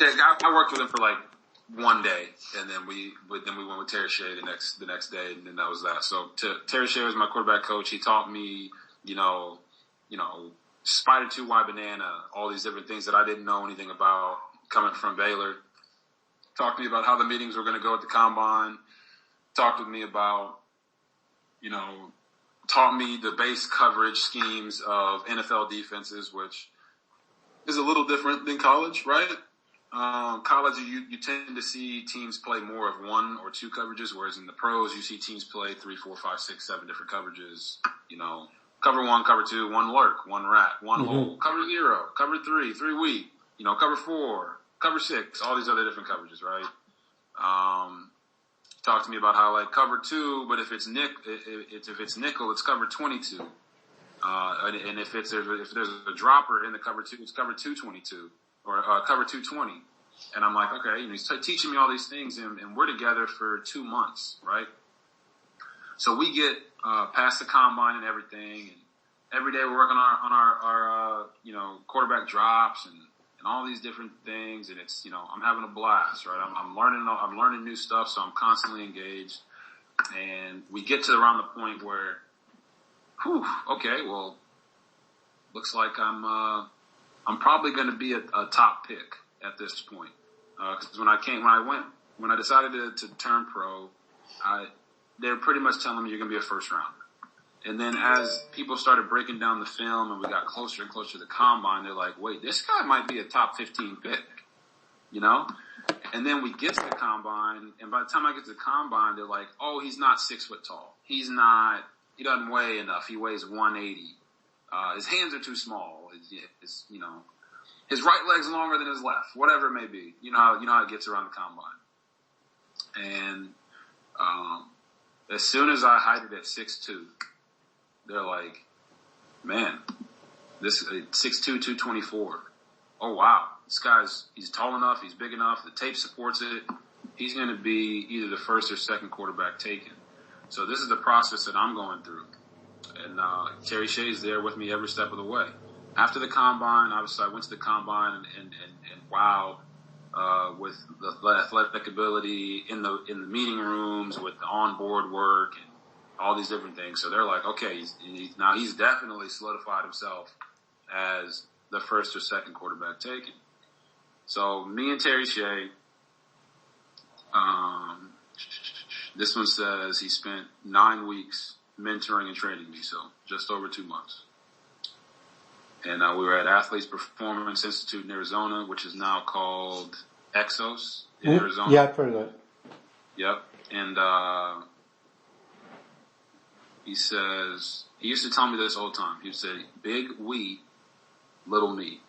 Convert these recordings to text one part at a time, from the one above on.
Yeah, I worked with him for like one day, and then we went with Terry Shea the next day, and then that was that. So Terry Shea was my quarterback coach. He taught me, spider 2Y banana, all these different things that I didn't know anything about coming from Baylor. Talked to me about how the meetings were going to go at the combine. Talked with me about, taught me the base coverage schemes of NFL defenses, which is a little different than college, right? College, you tend to see teams play more of 1 or 2 coverages, whereas in the pros, you see teams play 3, 4, 5, 6, 7 different coverages. Cover 1, cover 2, 1 lurk, 1 rat, 1 hole, cover 0, cover 3, 3 weak, cover 4, cover 6, all these other different coverages, right? Talk to me about how like cover 2, but if it's nickel, it's cover 22. And if there's a dropper in the cover 2, it's cover 222 or cover 220. And I'm like, okay, he's teaching me all these things, and we're together for 2 months, right? So we get past the combine and everything, and every day we're working on our quarterback drops and all these different things, and it's I'm having a blast, right? I'm learning new stuff, so I'm constantly engaged, and we get to around the point where, okay, well, looks like I'm probably going to be a top pick at this point, because when I decided to turn pro, they were pretty much telling me you're going to be a first rounder. And then as people started breaking down the film and we got closer and closer to the combine, they're like, wait, this guy might be a top 15 pick, And then we get to the combine, and by the time I get to the combine, they're like, oh, he's not 6 foot tall. He doesn't weigh enough. He weighs 180. His hands are too small. His right leg's longer than his left, whatever it may be. You know how it gets around the combine. And, as soon as I height it at 6'2", they're like, man, this 6'2", 224. Oh wow, he's tall enough, he's big enough, the tape supports it. He's going to be either the first or second quarterback taken. So this is the process that I'm going through. And Terry Shea's there with me every step of the way. After the combine, obviously I went to the combine and wowed with the athletic ability in the meeting rooms, with the onboard work and all these different things. So they're like, okay, he's definitely solidified himself as the first or second quarterback taken. So me and Terry Shea, this one says he spent 9 weeks mentoring and training me, so just over 2 months. And we were at Athletes Performance Institute in Arizona, which is now called Exos in Arizona. Yeah, I've heard of that. Yep. And he says, he used to tell me this all the time. He would say, big we, little me.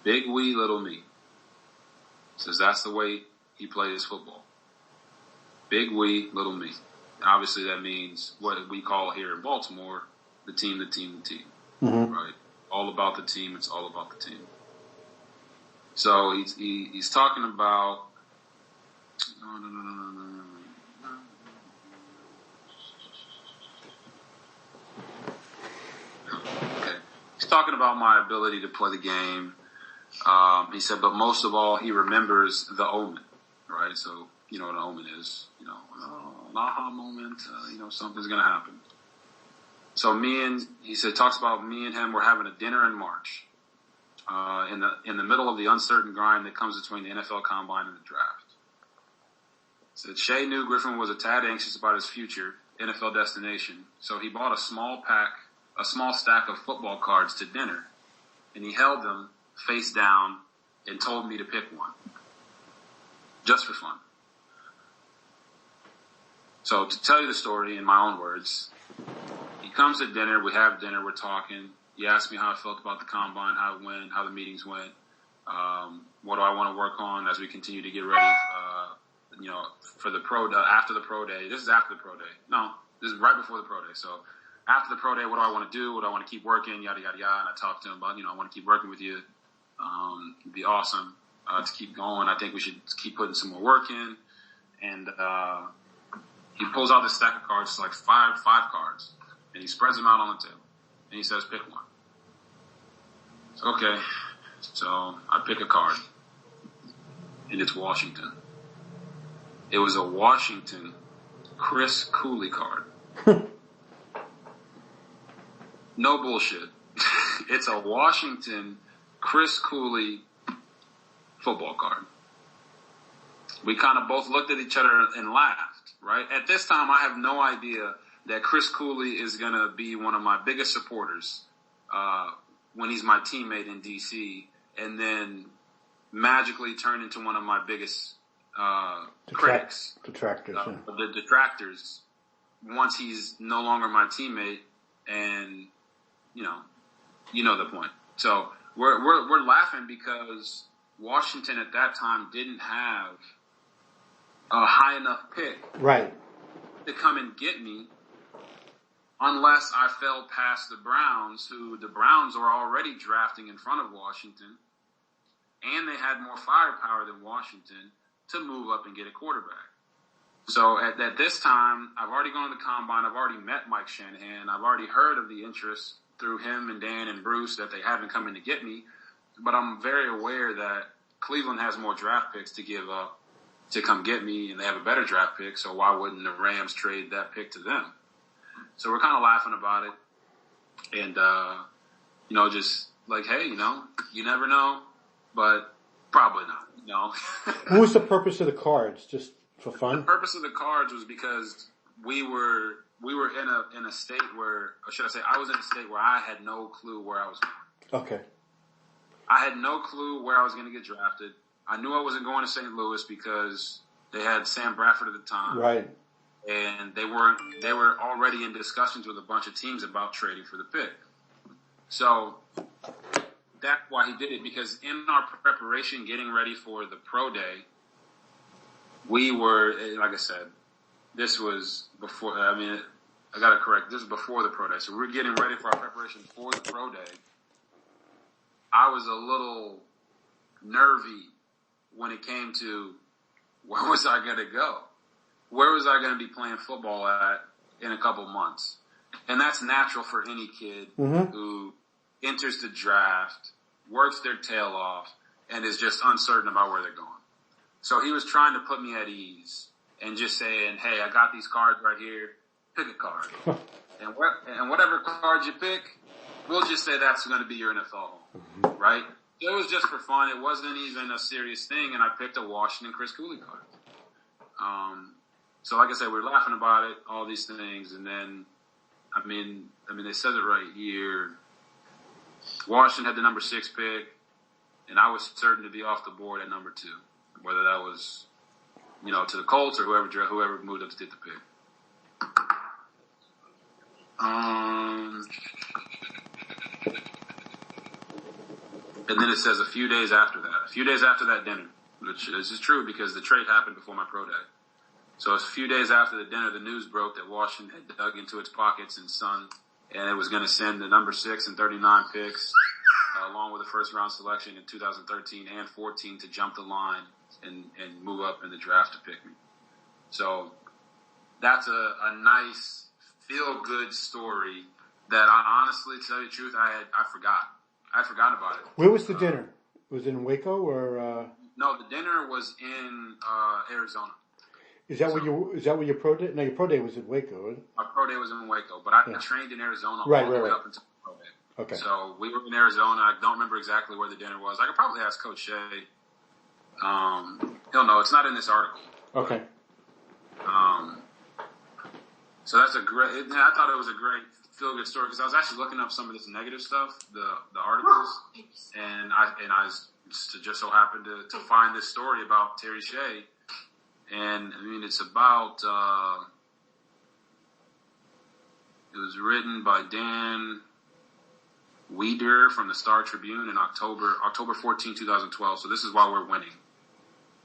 Big we, little me. He says that's the way he plays football. Big we, little me. Obviously that means what we call here in Baltimore, the team. Mm-hmm. Right? All about the team. It's all about the team. So he's talking about, okay. He's talking about my ability to play the game. He said, but most of all, he remembers the omen, right? So, you know what an omen is, an aha moment, something's going to happen. So he talks about me and him, we're having a dinner in March, in the middle of the uncertain grind that comes between the NFL Combine and the draft. Said Shea knew Griffin was a tad anxious about his future NFL destination, so he bought a small stack of football cards to dinner, and he held them face down and told me to pick one, just for fun. So to tell you the story in my own words, he comes to dinner, we have dinner, we're talking. He asked me how I felt about the combine, how it went, how the meetings went, what do I want to work on as we continue to get ready, for the after the pro day. This is after the pro day. No, this is right before the pro day. So after the pro day, what do I want to do? What do I want to keep working? Yada, yada, yada. And I talked to him about, I want to keep working with you. It'd be awesome to keep going. I think we should keep putting some more work in. And he pulls out this stack of cards, it's like five cards, and he spreads them out on the table. And he says, pick one. So, okay. So I pick a card. and it's Washington. It was a Washington Chris Cooley card. No bullshit. It's a Washington Chris Cooley football card. We kind of both looked at each other and laughed, right? At this time, I have no idea that Chris Cooley is going to be one of my biggest supporters when he's my teammate in D.C. and then magically turn into one of my biggest critics. Detractors. The detractors once he's no longer my teammate, and you know the point. So we're laughing because Washington at that time didn't have a high enough pick, right, to come and get me, unless I fell past the Browns, who the Browns were already drafting in front of Washington, and they had more firepower than Washington to move up and get a quarterback. So at this time, I've already gone to the combine. I've already met Mike Shanahan. I've already heard of the interest through him and Dan and Bruce that they haven't come in to get me. But I'm very aware that Cleveland has more draft picks to give up to come get me, and they have a better draft pick. So why wouldn't the Rams trade that pick to them? So we're kind of laughing about it. And, just like, hey, you never know, but probably not, What was the purpose of the cards? Just for fun? The purpose of the cards was because we were in a state where, or should I say, I was in a state where I had no clue where I was going. Okay. I had no clue where I was going to get drafted. I knew I wasn't going to St. Louis because they had Sam Bradford at the time. Right. And they were already in discussions with a bunch of teams about trading for the pick. So that's why he did it, because in our preparation, getting ready for the pro day, we were, like I said, this was before, I got to correct, this was before the pro day. So we're getting ready for our preparation for the pro day. I was a little nervy when it came to where was I going to go? Where was I going to be playing football at in a couple months? And that's natural for any kid who enters the draft, works their tail off, and is just uncertain about where they're going. So he was trying to put me at ease and just saying, hey, I got these cards right here. Pick a card. and whatever card you pick, we'll just say that's going to be your NFL home, right? It was just for fun. It wasn't even a serious thing, and I picked a Washington Chris Cooley card. So like I said, we were laughing about it, all these things, and then, they said it right here. Washington had the number 6 pick, and I was certain to be off the board at number 2, whether that was, to the Colts or whoever moved up to get the pick. And then it says a few days after that dinner, which is true because the trade happened before my pro day. So a few days after the dinner, the news broke that Washington had dug into its pockets and it was going to send the number 6 and 39 picks, along with a first round selection in 2013 and 14 to jump the line and move up in the draft to pick me. So that's a nice feel good story that I honestly, to tell you the truth, I forgot. I forgot about it. Where was the dinner? Was it in Waco or? No, the dinner was in Arizona. Is that where your pro day? No, your pro day was in Waco, right? My pro day was in Waco, but I trained in Arizona all the way up until the pro day. Okay. So we were in Arizona. I don't remember exactly where the dinner was. I could probably ask Coach Shea. He'll know. It's not in this article. Okay. So that's I thought it was a great feel-good story because I was actually looking up some of this negative stuff, the articles, and I just so happened to find this story about Terry Shea. And, it's about, it was written by Dan Weider from the Star Tribune in October 14, 2012. So this is while we're winning.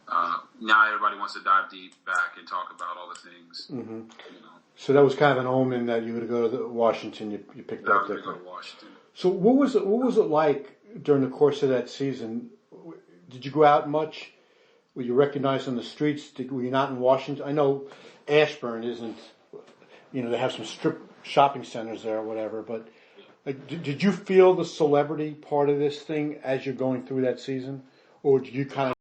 Now everybody wants to dive deep back and talk about all the things. Mm-hmm. So that was kind of an omen that you were to go to Washington. You picked up there. Go to Washington. So what was it like during the course of that season? Did you go out much? Were you recognized on the streets? Were you not in Washington? I know Ashburn isn't, they have some strip shopping centers there or whatever, but did you feel the celebrity part of this thing as you're going through that season? Or did you kind of